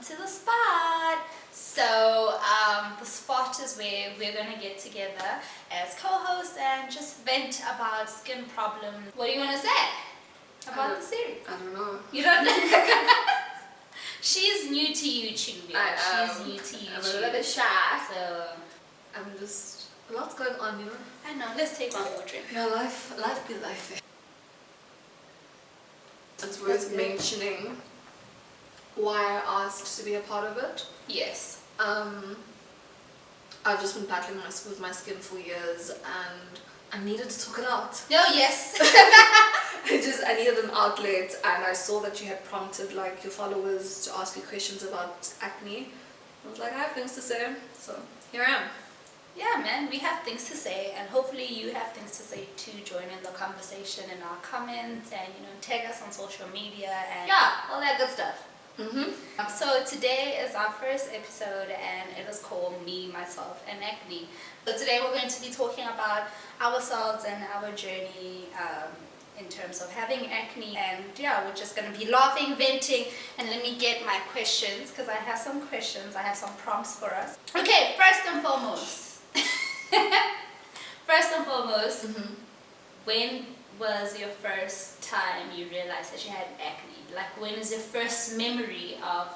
to the spot. So the spot is where we're going to get together as co-hosts and just vent about skin problems. What do you want to say about the series? I don't know. You don't know? She's new to YouTube. She's new to YouTube. I'm a little bit shy. So I'm just, a lot's going on, you know? I know. Let's take one more drink. Yeah, life be life. It's worth mentioning why I asked to be a part of it. Yes. I've just been battling with my skin for years and I needed to talk it out. Oh, yes. I needed an outlet, and I saw that you had prompted like your followers to ask you questions about acne. I was like, I have things to say, so here I am. Yeah, man, we have things to say, and hopefully you have things to say too. Join in the conversation in our comments, and tag us on social media, and yeah, all that good stuff. So today is our first episode, and it is called Me, Myself, and Acne. So today we're going to be talking about ourselves and our journey in terms of having acne, and yeah, we're just going to be laughing, venting, and let me get my questions, because I have some questions, I have some prompts for us. Okay, first and foremost, when was your first time you realized that you had acne? Like, when is your first memory of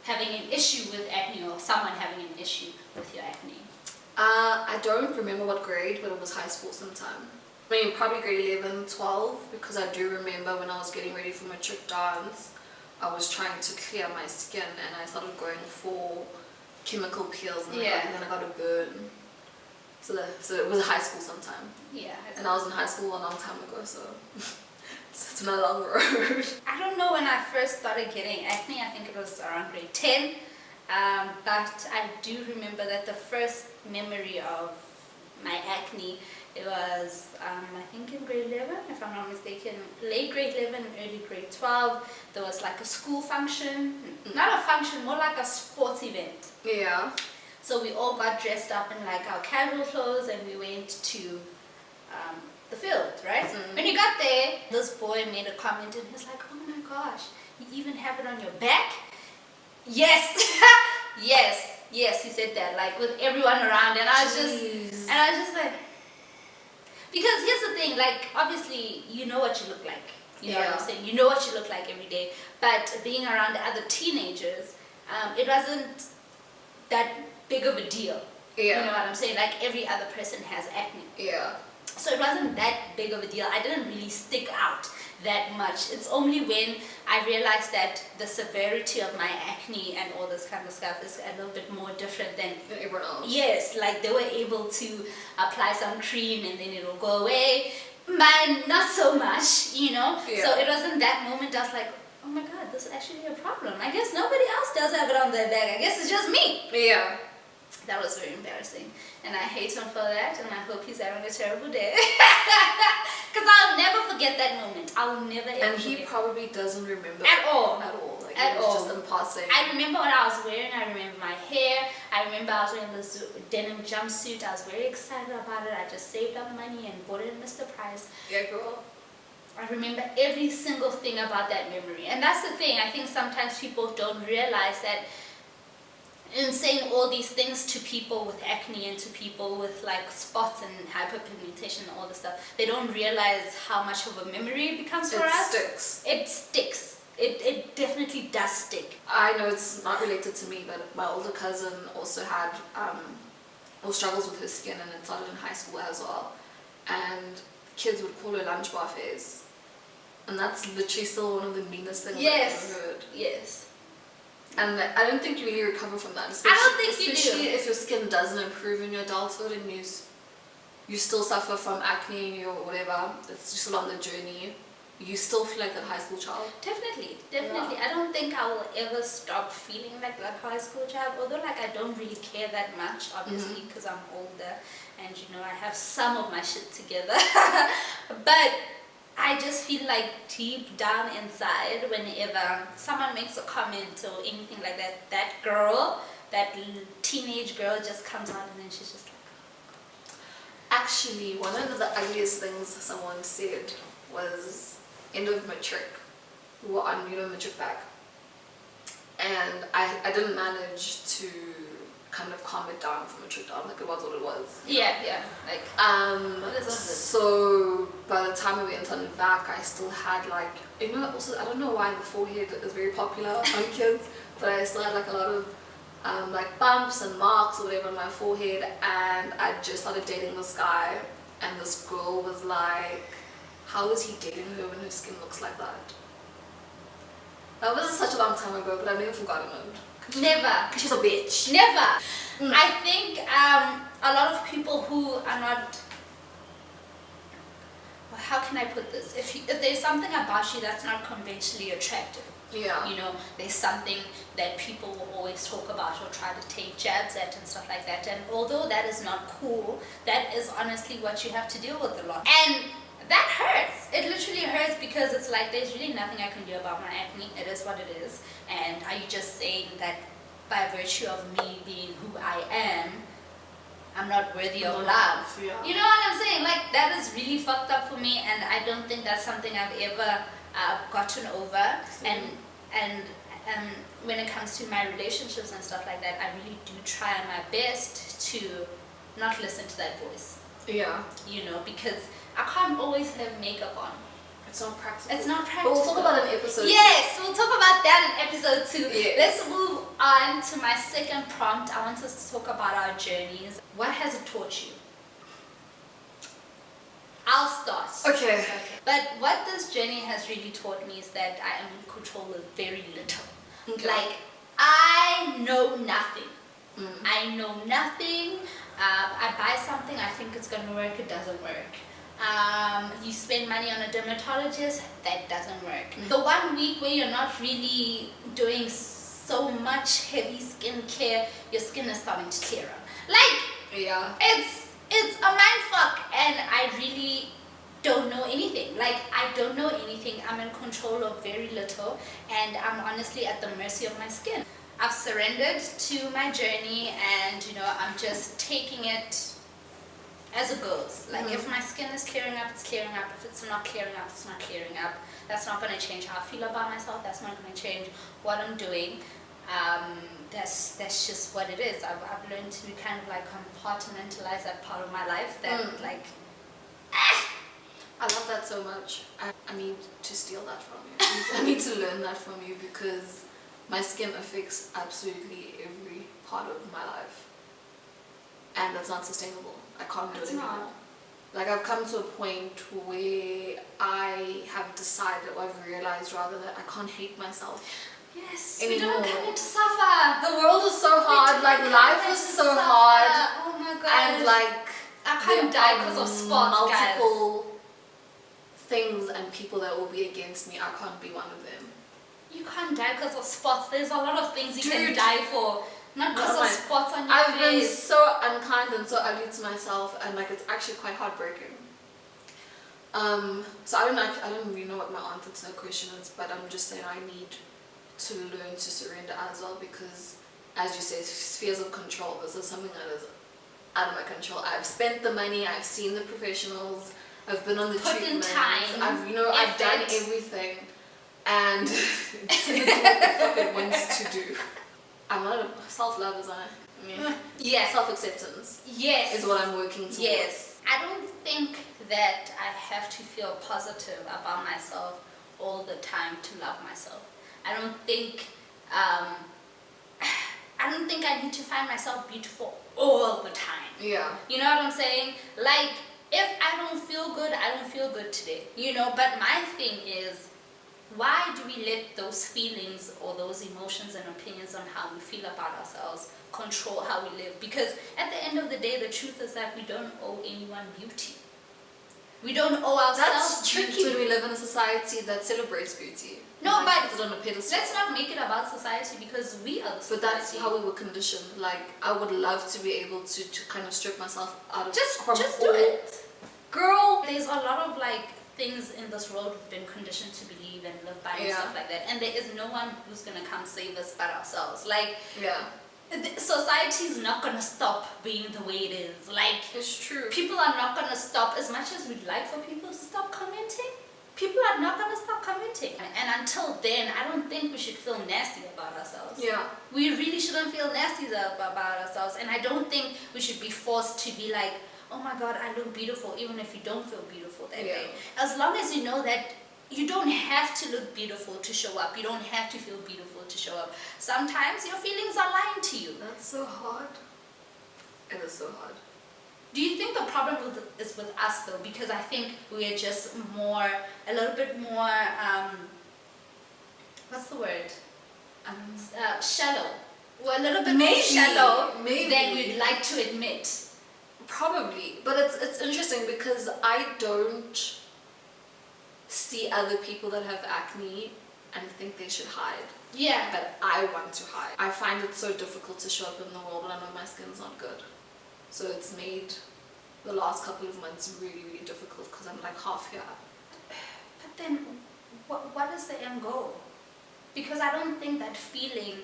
having an issue with acne, or someone having an issue with your acne? I don't remember what grade, but it was high school sometime. I mean, probably grade 11, 12, because I do remember when I was getting ready for matric dance, I was trying to clear my skin and I started going for chemical peels, and then I got a burn. So it was high school sometime. Yeah. And I was in high school a long time ago, so it's been a long road. I don't know when I first started getting acne. I think it was around grade 10. But I do remember that the first memory of my acne, it was, I think in grade 11, if I'm not mistaken, late grade 11, early grade 12. There was like a school function, not a function, more like a sports event. Yeah. So we all got dressed up in like our casual clothes, and we went to the field, right? When you got there, this boy made a comment, and he was like, oh my gosh, you even have it on your back? Yes. yes, he said that, like with everyone around, and I was just like, because here's the thing, like obviously you know what you look like, you know what I'm saying, you know what you look like every day, but being around other teenagers, it wasn't that big of a deal. You know what I'm saying, like every other person has acne. So it wasn't that big of a deal. I didn't really stick out that much. It's only when I realized that the severity of my acne and all this kind of stuff is a little bit more different than everyone else. Yes, like they were able to apply some cream and then it'll go away. Mine, not so much, So it wasn't that moment I was like, oh my god, this is actually a problem. I guess nobody else does have it on their back. I guess it's just me. Yeah. That was very embarrassing, and I hate him for that, and I hope he's having a terrible day. Because I'll never forget that moment. I'll never ever And he probably doesn't remember at all. Like, at it was all. just in passing. I remember what I was wearing. I remember my hair. I remember I was wearing this denim jumpsuit. I was very excited about it. I just saved up money and bought it in Mr. Price. Yeah, girl. I remember every single thing about that memory. And that's the thing. I think sometimes people don't realize that in saying all these things to people with acne and to people with like spots and hyperpigmentation and all this stuff, they don't realize how much of a memory it becomes for us. It sticks. It definitely does stick. I know it's not related to me, but my older cousin also had struggles with her skin, and it started in high school as well. And kids would call her lunch bar face, and that's literally still one of the meanest things I've ever heard. Yes. And I don't think you really recover from that. I don't think you do. Especially if your skin doesn't improve in your adulthood and you still suffer from acne or whatever. It's just along the journey. You still feel like that high school child. Definitely. Yeah. I don't think I will ever stop feeling like that high school child. Although like I don't really care that much, obviously, because I'm older and I have some of my shit together. But I just feel like deep down inside, whenever someone makes a comment or anything like that, that girl, that teenage girl just comes out and then she's just like... Actually, one of the ugliest things someone said was end of matric. We were on matric back. and I didn't manage to kind of calm it down from a trip down. Like, it was what it was. Yeah. Like, so by the time we went on back, I still had like, also I don't know why the forehead is very popular on kids, but I still had like a lot of like bumps and marks or whatever on my forehead, and I just started dating this guy, and this girl was like, how is he dating her when her skin looks like that? That was such a long time ago, but I've never forgotten it. Never. Because she's a bitch. Never. I think a lot of people who are not, well, how can I put this? If there's something about you that's not conventionally attractive, yeah, you know, there's something that people will always talk about or try to take jabs at and stuff like that. And although that is not cool, that is honestly what you have to deal with a lot. And that hurts. It literally hurts because it's like there's really nothing I can do about my acne. It is what it is. And are you just saying that by virtue of me being who I am, I'm not worthy of love? Yeah. You know what I'm saying? Like, that is really fucked up for me, and I don't think that's something I've ever gotten over. And when it comes to my relationships and stuff like that, I really do try my best to not listen to that voice. Yeah. You know, because I can't always have makeup on. It's not practical. It's not practical. But we'll talk about it in episode 2. Yes, we'll talk about that in episode 2. Yes. Let's move on to my second prompt. I want us to talk about our journeys. What has it taught you? I'll start. Okay. But what this journey has really taught me is that I am in control of very little. Okay. Like, I know nothing. I know nothing. I buy something, I think it's going to work, it doesn't work. You spend money on a dermatologist, that doesn't work. The 1 week where you're not really doing so much heavy skincare, your skin is starting to clear up. Like, yeah, it's a mindfuck, and I really don't know anything. Like, I don't know anything. I'm in control of very little, and I'm honestly at the mercy of my skin. I've surrendered to my journey, and you know, I'm just taking it as it goes. Like, if my skin is clearing up, it's clearing up. If it's not clearing up, it's not clearing up. That's not going to change how I feel about myself. That's not going to change what I'm doing. That's just what it is. I've learned to kind of like compartmentalize that part of my life. That like, I love that so much. I need to steal that from you. I need to learn that from you, because my skin affects absolutely every part of my life, and that's not sustainable. I can't do it anymore. Like, I've come to a point where I have decided, or I've realized rather, that I can't hate myself. yes, anymore. we don't come here to suffer. The world is so hard. Like, life is so hard. Oh my god. And like, I can't die because of spots, guys. multiple things and people that will be against me. I can't be one of them. You can't die because of spots. There's a lot of things you can Dude. die for. Not because of spots on your I've been face. so unkind and so ugly to myself, and like, it's actually quite heartbreaking. So I don't really know what my answer to that question is, but I'm just saying I need to learn to surrender as well, because, as you say, spheres of control. This is something that is out of my control. I've spent the money. I've seen the professionals. I've been on the Put in treatments. time, I've done effort. everything, and it's gonna do what the fuck it wants to do. I'm not a self-love, is I? Yes. Self-acceptance. Yes. Is what I'm working towards. Yes. I don't think that I have to feel positive about myself all the time to love myself. I don't think I need to find myself beautiful all the time. Yeah. You know what I'm saying? Like, if I don't feel good, I don't feel good today. You know, but my thing is, why do we let those feelings or those emotions and opinions on how we feel about ourselves control how we live? Because at the end of the day, the truth is that we don't owe anyone beauty. We don't owe ourselves That's beauty. tricky when we live in a society that celebrates beauty. No, but puts it on a pedestal. let's not make it about society, because we are the society. But that's how we were conditioned. Like, I would love to be able to kind of strip myself out of just from do all- it. Girl! There's a lot of like things in this world we've been conditioned to believe and live by and Yeah. stuff like that, and there is no one who's gonna come save us but ourselves. Like, Yeah. society is not gonna stop being the way it is. Like, It's true. people are not gonna stop. As much as we'd like for people to stop commenting, people are not going to stop commenting. And until then, I don't think we should feel nasty about ourselves. Yeah. We really shouldn't feel nasty about ourselves. And I don't think we should be forced to be like, oh my God, I look beautiful, even if you don't feel beautiful that day. As long as you know that you don't have to look beautiful to show up. You don't have to feel beautiful to show up. Sometimes your feelings are lying to you. That's so hard. It is so hard. Do you think the problem is with us though? Because I think we're just a little bit more, what's the word? Shallow. We're a little bit more shallow than we'd like to admit. Probably, but it's interesting because I don't see other people that have acne and think they should hide. Yeah. But I want to hide. I find it so difficult to show up in the world when I know my skin's not good. So it's made the last couple of months really, really difficult because I'm like half here. But then, what is the end goal? Because I don't think that feeling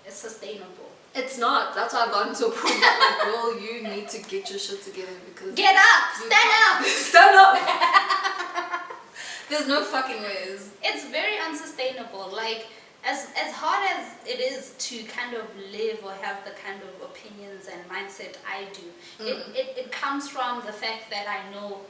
is sustainable. It's not. That's why I've gotten to a point that like, girl, you need to get your shit together because... Get up! Stand up! Stand up! There's no fucking ways. It's very unsustainable. Like, as hard as it is to kind of live or have the kind of opinions and mindset I do, it comes from the fact that I know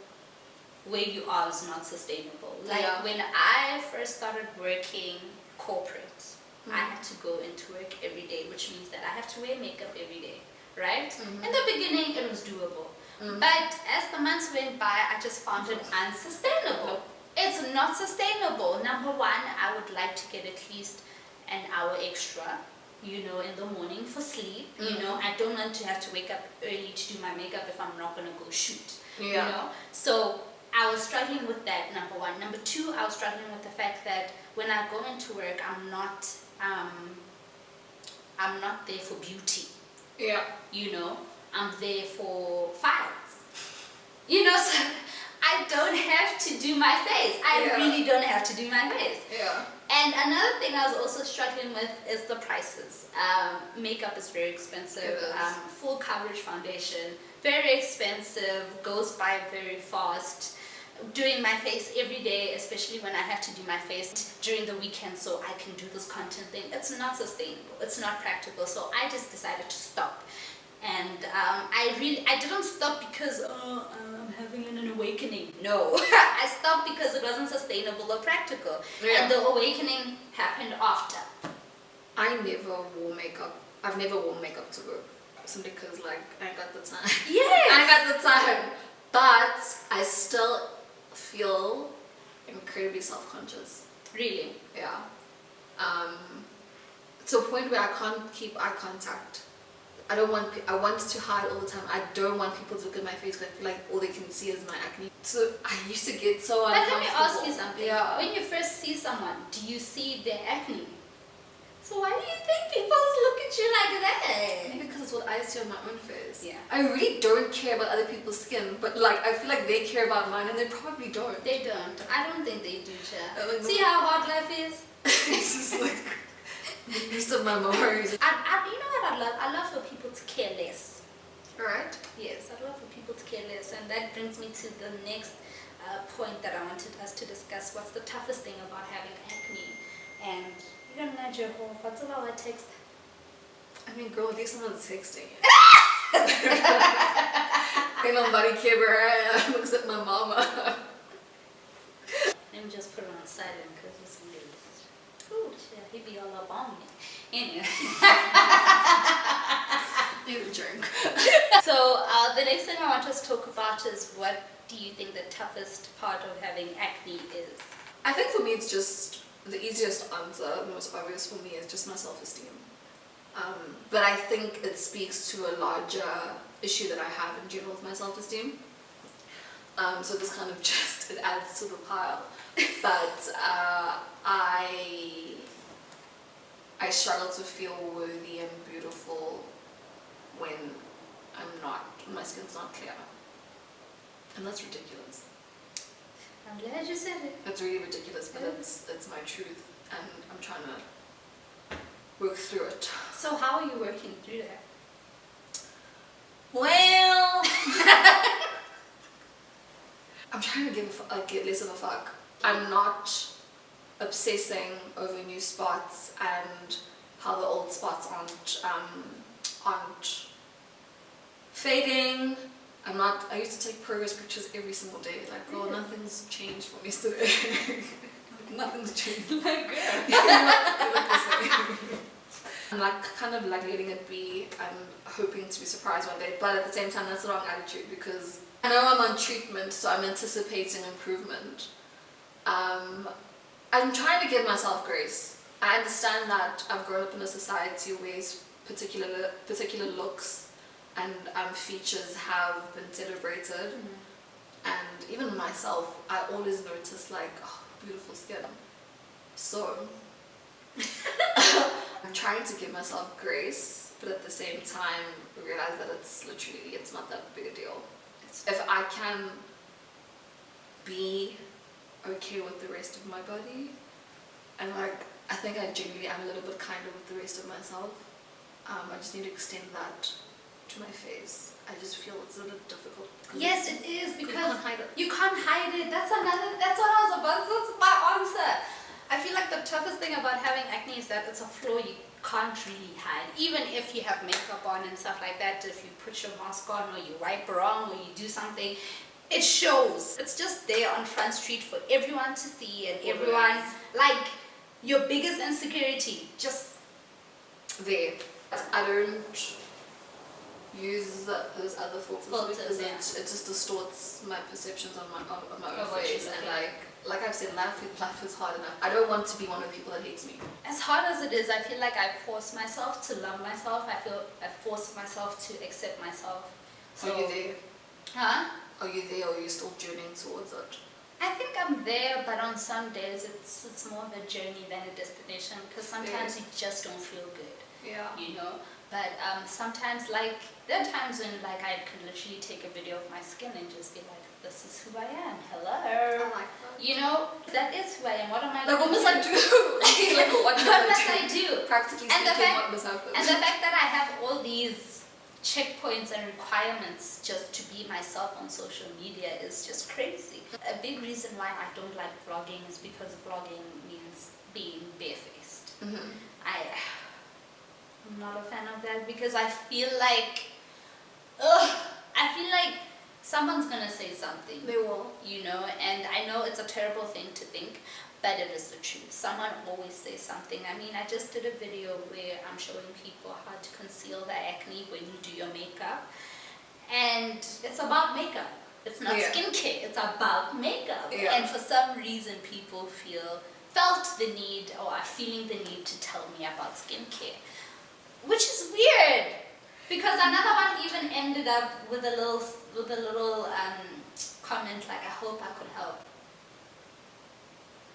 where you are is not sustainable. Like, when I first started working corporate, I had to go into work every day, which means that I have to wear makeup every day, right? In the beginning, it was doable. But as the months went by, I just found it unsustainable. It's not sustainable. Number one, I would like to get at least an hour extra, you know, in the morning for sleep. You know, I don't want to have to wake up early to do my makeup if I'm not going to go shoot, you know? So I was struggling with that, number one. Number two, I was struggling with the fact that when I go into work, I'm not there for beauty. Yeah. You know, I'm there for files. You know, so I don't have to do my face. I really don't have to do my face. Yeah. And another thing I was also struggling with is the prices. Makeup is very expensive. Full coverage foundation, very expensive, goes by very fast. Doing my face every day, especially when I have to do my face during the weekend so I can do this content thing, it's not sustainable, it's not practical. So I just decided to stop. And I didn't stop because I'm having an awakening. No, I stopped because it wasn't sustainable or practical. And the awakening happened after. I never wore makeup. I've never worn makeup to work simply because like I ain't got the time. Yes. I ain't got the time. But I still feel incredibly self-conscious. Really? Yeah. To a point where I can't keep eye contact. I want to hide all the time. I don't want people to look at my face because I feel like all they can see is my acne. So I used to get so uncomfortable. But let me ask you something. Yeah. When you first see someone, do you see their acne? So why do you think people look at you like that? Maybe because it's what I see on my own face. Yeah. I really don't care about other people's skin, but like I feel like they care about mine and they probably don't. They don't. I don't think they do, Cha. Like, See how hard life is? It's just like the least of my memories. You know what I love? I love for people to care less. Right? Yes, I love for people to care less. And that brings me to the next point that I wanted us to discuss. What's the toughest thing about having acne? And you don't know, Joe, what's about what text? I mean, girl, at least someone's texting. Ain't nobody care where I am except my mama. Let me just put it on silent because it's news. Ooh, shit, he be all up on me. Anyway. Need a drink. So the next thing I want us to talk about is what do you think the toughest part of having acne is? I think for me it's just the easiest answer, the most obvious for me is just my self-esteem. But I think it speaks to a larger issue that I have in general with my self-esteem. So this kind of just, it adds to the pile. But I struggle to feel worthy and beautiful when my skin's not clear. And that's ridiculous. I'm glad you said it. It's really ridiculous, but it's my truth, and I'm trying to work through it. So how are you working through that? Well, I'm trying to get less of a fuck. I'm not obsessing over new spots and how the old spots aren't fading. I used to take progress pictures every single day. Like, oh, nothing's changed from yesterday. Nothing's changed. Like, you look the same. I'm like kind of like letting it be. I'm hoping to be surprised one day, but at the same time, that's the wrong attitude because I know I'm on treatment, so I'm anticipating improvement. I'm trying to give myself grace. I understand that I've grown up in a society where particular looks and features have been celebrated, and even myself, I always notice like, oh, beautiful skin. So I'm trying to give myself grace, but at the same time realize that it's not that big a deal. If I can be okay with the rest of my body, and like I think I genuinely am a little bit kinder with the rest of myself, I just need to extend that to my face. I just feel it's a little difficult. Yes, it is, because you can't hide it. You can't hide it. That's what I was about. That's my answer. I feel like the toughest thing about having acne is that it's a flaw you can't really hide. Even if you have makeup on and stuff like that, if you put your mask on or you wipe wrong or you do something, it shows. It's just there on Front Street for everyone to see, and everyone, like, your biggest insecurity, just there. I don't use those other filters because it just distorts my perceptions on my own face, and like I've said, life is hard enough. I don't want to be one of the people that hates me. As hard as it is, I feel like I force myself to love myself. I force myself to accept myself. So, are you there? Huh? Are you there, or are you still journeying towards it? I think I'm there, but on some days it's more of a journey than a destination, because sometimes you just don't feel good. Yeah. You know? But sometimes, like, there are times when, like, I could literally take a video of my skin and just be like, this is who I am. Hello. I like that. You know, that is who I am. What am I like, what must I do? Like, what must I do? Practically speaking, what must happen? And the fact that I have all these checkpoints and requirements just to be myself on social media is just crazy. A big reason why I don't like vlogging is because vlogging means being barefaced. I'm not a fan of that, because I feel like someone's gonna say something. They will. You know, and I know it's a terrible thing to think, but it is the truth. Someone always says something. I mean, I just did a video where I'm showing people how to conceal the acne when you do your makeup, and it's about makeup. It's not skincare, it's about makeup. And for some reason people felt the need, or are feeling the need, to tell me about skincare. Which is weird, because another one even ended up with a little comment like, I hope I could help.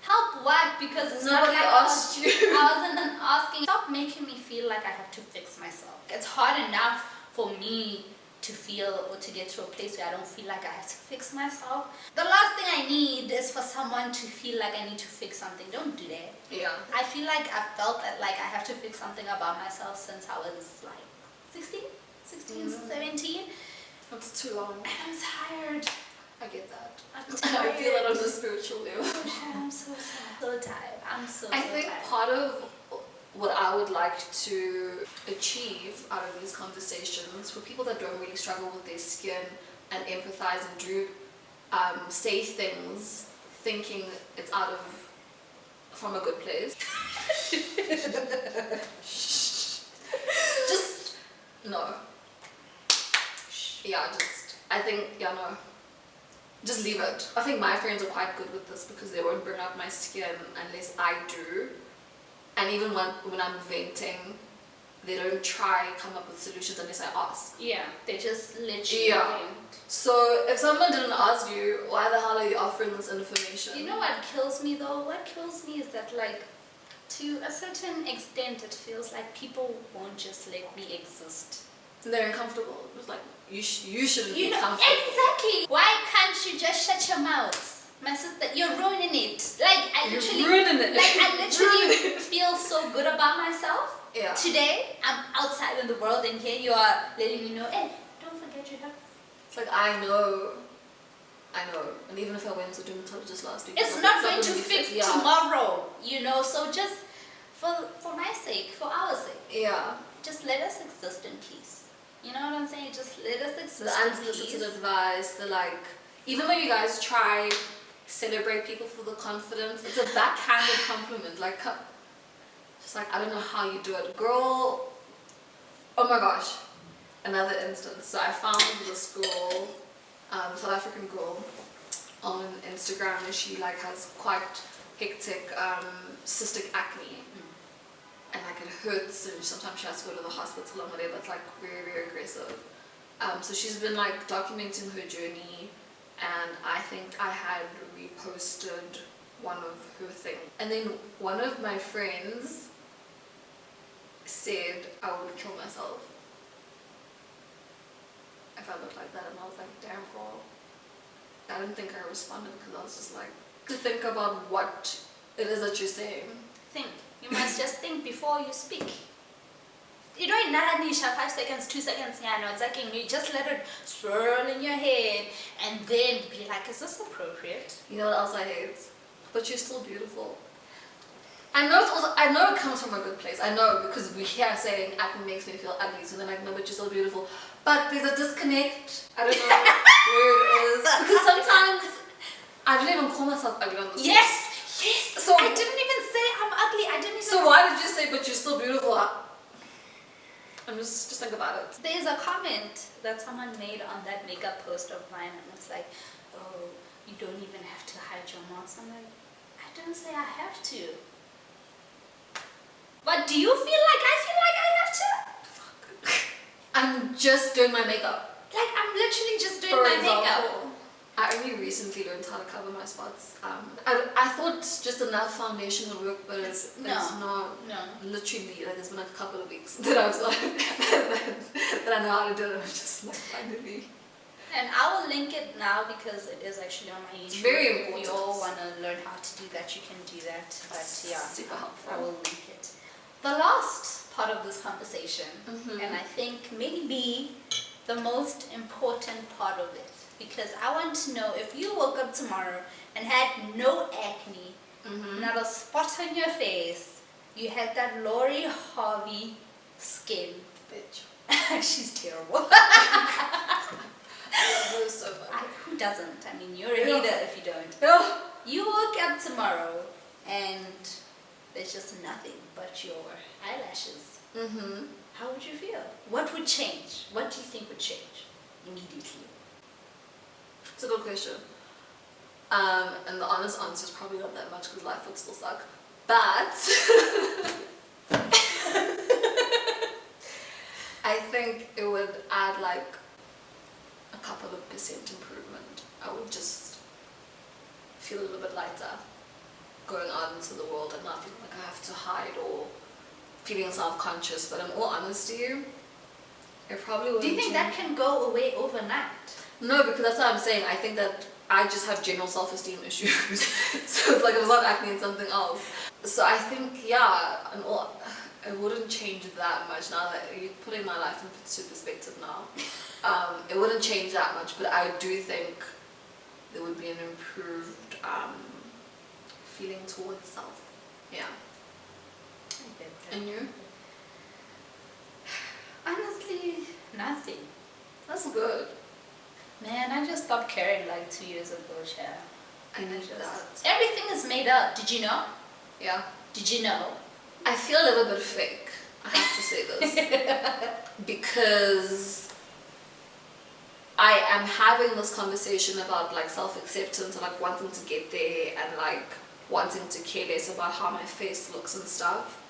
Help what? Because it's nobody not like asked you. I wasn't asking. Stop making me feel like I have to fix myself. It's hard enough for me to feel, or to get to a place where I don't feel like I have to fix myself. The last thing I need is for someone to feel like I need to fix something. Don't do that. Yeah. I feel like I've felt that like I have to fix something about myself since I was like 16, 17. That's too long. And I'm tired. I get that. I'm tired. I feel that on a spiritual level. I'm so tired. I'm so I think tired. part of what I would like to achieve out of these conversations, for people that don't really struggle with their skin and empathize and do say things thinking it's from a good place. Just no. Yeah, I think, no. Just leave it. I think my friends are quite good with this, because they won't bring up my skin unless I do. And even when I'm venting, they don't try come up with solutions unless I ask. Yeah, they just literally. Yeah. So if someone didn't ask you, why the hell are you offering this information? You know what kills me though? What kills me is that, like, to a certain extent, it feels like people won't just let me exist. They're uncomfortable. It's like, you shouldn't be know, comfortable. Exactly. Why can't you just shut your mouth? My sister, you're ruining it. Like, I literally feel so good about myself. Yeah. Today, I'm outside in the world, and here you are letting me know, hey, don't forget you have. It's like, I know I know. And even if I went to a dermatologist last week, It's not going to fix tomorrow, you know. So just for my sake, for our sake, Yeah. just let us exist in peace. You know what I'm saying? Just let us exist The in unsolicited peace. advice, the like, even when you guys try celebrate people for the confidence, it's a backhanded compliment. Like, just like, I don't know how you do it, girl. Oh my gosh, another instance. So I found this girl, South African girl, on Instagram, and she like has quite hectic cystic acne. And like it hurts, and sometimes she has to go to the hospital and whatever. It's like very, very aggressive. So she's been like documenting her journey, and I think I had reposted one of her things. And then one of my friends said I would kill myself if I looked like that, and I was like, damn girl. I didn't think I responded because I was just like, to think about what it is that you're saying. Think. You must just think before you speak. You don't need 5 seconds, 2 seconds, yeah, no, it's like you just let it swirl in your head and then be like, is this appropriate? You know what else I hate? But you're still beautiful. I know it comes from a good place. I know, because we hear saying acne makes me feel ugly, so then like, no, but you're still beautiful. But there's a disconnect. I don't know where it is. Because sometimes I don't even call myself ugly on this. Yes! So I didn't even say I'm ugly. I didn't even. So why did you say, but you're still beautiful? I'm just think about it. There's a comment that someone made on that makeup post of mine, and it's like, oh, you don't even have to hide your marks. I'm like, I didn't say I have to. But do you feel like I have to? Fuck. I'm just doing my makeup. Like, I'm literally just doing For my example, makeup. I only recently learned how to cover my spots. I thought just enough foundation would work, but it's not. No. Literally, like, it's been like a couple of weeks that I was like, that I know how to do it. I'm just like, finally. And I will link it now because it is actually on my YouTube. It's very important. If you all want to learn how to do that, you can do that. But yeah, super helpful. I will link it. The last part of this conversation, and I think maybe the most important part of it, because I want to know if you woke up tomorrow and had no acne, not a spot on your face, you had that Lori Harvey skin. Bitch. She's terrible. That was so funny. Who doesn't? I mean, you're a hater if you don't. Yeah. You woke up tomorrow and there's just nothing but your eyelashes. How would you feel? What would change? What do you think would change immediately? It's a good question. And the honest answer is probably not that much because life would still suck. But I think it would add like a couple of % improvement. I would just feel a little bit lighter going out into the world and not feeling like I have to hide or feeling self-conscious. But in all honesty, it probably would. Do you think that can go away overnight? No, because that's what I'm saying. I think that I just have general self-esteem issues. So it's like if it's not acne, it's something else. So I think, yeah, it wouldn't change that much now that you're putting my life into perspective now. It wouldn't change that much, but I do think there would be an improved feeling towards self. Yeah. I get that. And you? Honestly, nothing. That's good. Man, I just stopped caring like 2 years ago, Cher. I need that. Everything is made up. Did you know? Yeah. Did you know? I feel a little bit fake, I have to say this. Because I am having this conversation about like self-acceptance and like wanting to get there and like wanting to care less about how my face looks and stuff.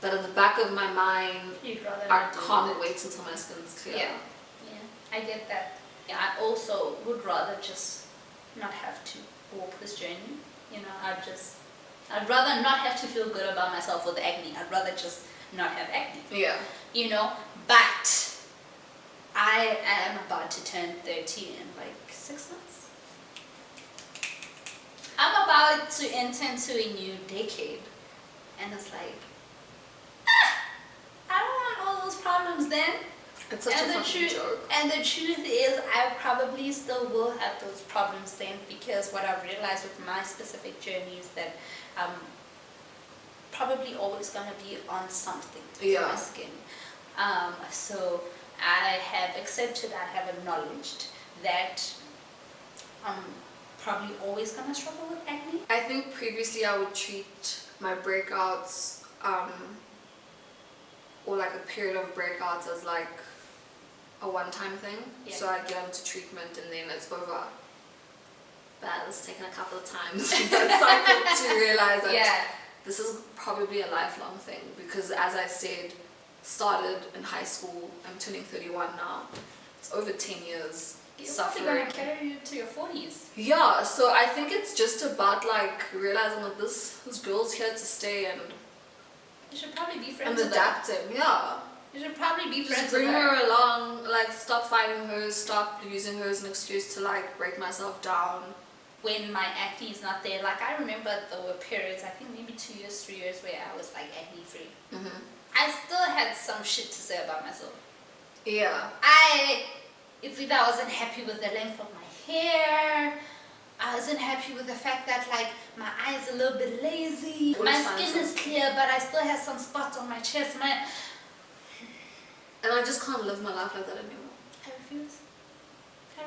But in the back of my mind, You'd rather I not do can't it. wait until my skin's clear. Yeah, I get that. Yeah, I also would rather just not have to walk this journey. You know, I'd rather not have to feel good about myself with acne. I'd rather just not have acne. Yeah. You know, but I am about to turn 30 in like 6 months. I'm about to enter into a new decade, and it's like, I don't want all those problems then. It's such a fucking joke. And the truth is, I probably still will have those problems then, because what I've realized with my specific journey is that I'm probably always going to be on something for my skin. So I have accepted, I have acknowledged that I'm probably always going to struggle with acne. I think previously I would treat my breakouts or like a period of breakouts as like a one-time thing. So I get into treatment and then it's over. But it's taken a couple of times that cycle to realize that this is probably a lifelong thing, because as I said, started in high school, I'm turning 31 now. It's over 10 years. It's probably going to carry you to your 40s. Yeah, so I think it's just about like realizing that this girl's here to stay, and you should probably be friends with her. Adapting, yeah. You should probably be friends with her. Bring her along, like stop fighting her, stop using her as an excuse to like break myself down. When my acne is not there, like I remember there were periods, I think maybe 2 years, 3 years, where I was like acne free. I still had some shit to say about myself. Yeah. It's either I wasn't happy with the length of my hair, I wasn't happy with the fact that like my eyes are a little bit lazy, my skin is clear but I still have some spots on my chest, and I just can't live my life like that anymore. I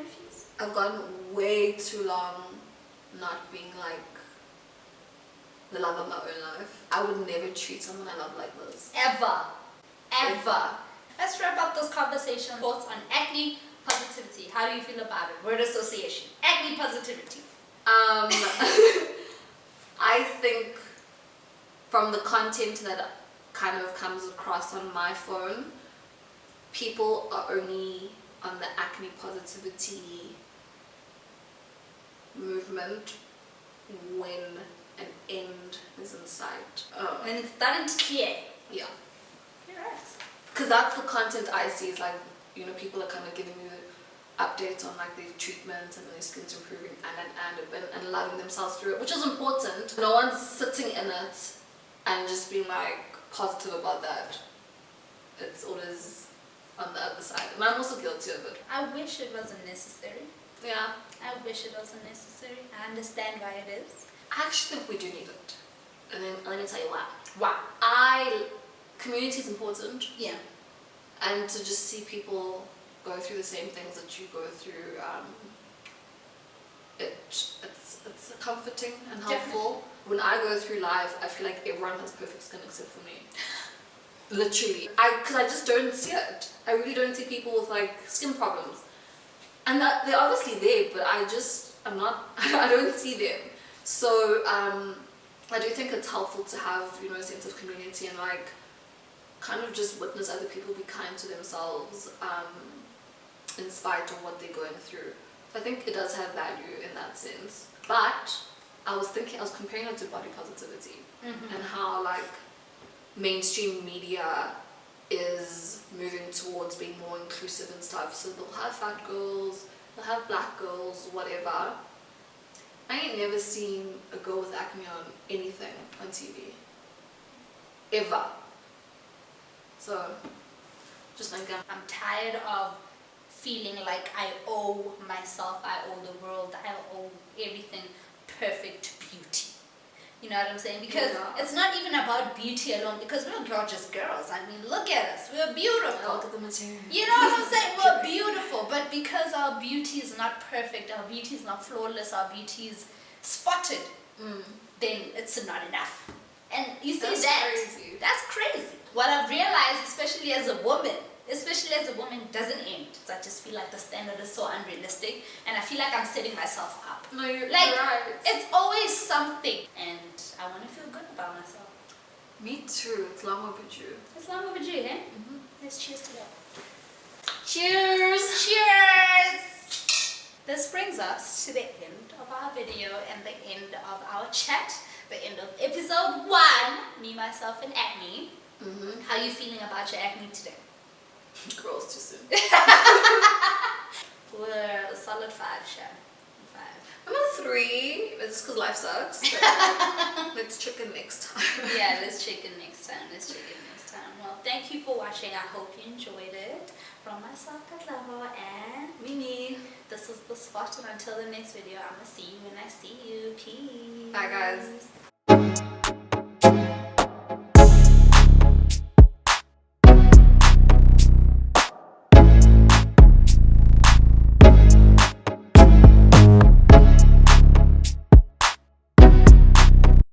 refuse. I've gone way too long not being like the love of my own life. I would never treat someone I love like this. Ever. Let's wrap up this conversation. Thoughts on acne positivity. How do you feel about it? Word association. Acne positivity. I think from the content that kind of comes across on my phone, people are only on the acne positivity movement when an end is in sight. When it's starting to clear. Yeah. You're right. Because that's the content I see, is like, you know, people are kind of giving you updates on like their treatment and their skin's improving and loving themselves through it, which is important. No one's sitting in it and just being like positive about that. It's always on the other side, and I'm also guilty of it. I wish it wasn't necessary. Yeah. I wish it wasn't necessary. I understand why it is. I actually think we do need it. And then let me tell you why. Why? Community is important. Yeah. And to just see people go through the same things that you go through, it's comforting and helpful. Definitely. When I go through life, I feel like everyone has perfect skin except for me. Literally. Because I just don't see it. I really don't see people with like skin problems. And that they're obviously there, but I don't see them. So I do think it's helpful to have, you know, a sense of community and like kind of just witness other people be kind to themselves in spite of what they're going through. I think it does have value in that sense. But I was comparing it to body positivity and how like mainstream media is moving towards being more inclusive and stuff. So they'll have fat girls, they'll have black girls, whatever. I ain't never seen a girl with acne on anything on TV. Ever. So, just like I'm tired of feeling like I owe myself, I owe the world, I owe everything perfect beauty. You know what I'm saying? Because it's not even about beauty alone, because we're gorgeous girls. I mean, look at us. We're beautiful. Look at the material. You know what I'm saying? We're beautiful. But because our beauty is not perfect, our beauty is not flawless, our beauty is spotted, then it's not enough. And you see, that's crazy. What I've realized, especially as a woman, doesn't end. So I just feel like the standard is so unrealistic, and I feel like I'm setting myself up. No, you're like, right. It's always something, and I want to feel good about myself. Me too. It's long overdue. It's long overdue, eh? Let's cheers to that. Cheers! Cheers! This brings us to the end of our video and the end of our chat, the end of episode 1, me, myself, and acne. How are you feeling about your acne today? Girls too soon. We're a solid 5, Sha. 5. I'm a 3. It's because life sucks. So let's check in next time. Yeah, let's check in next time. Well, thank you for watching. I hope you enjoyed it. from myself, Katlaho, and Mimi. this is The Spot, and until the next video, I'm gonna see you when I see you. Peace. Bye guys.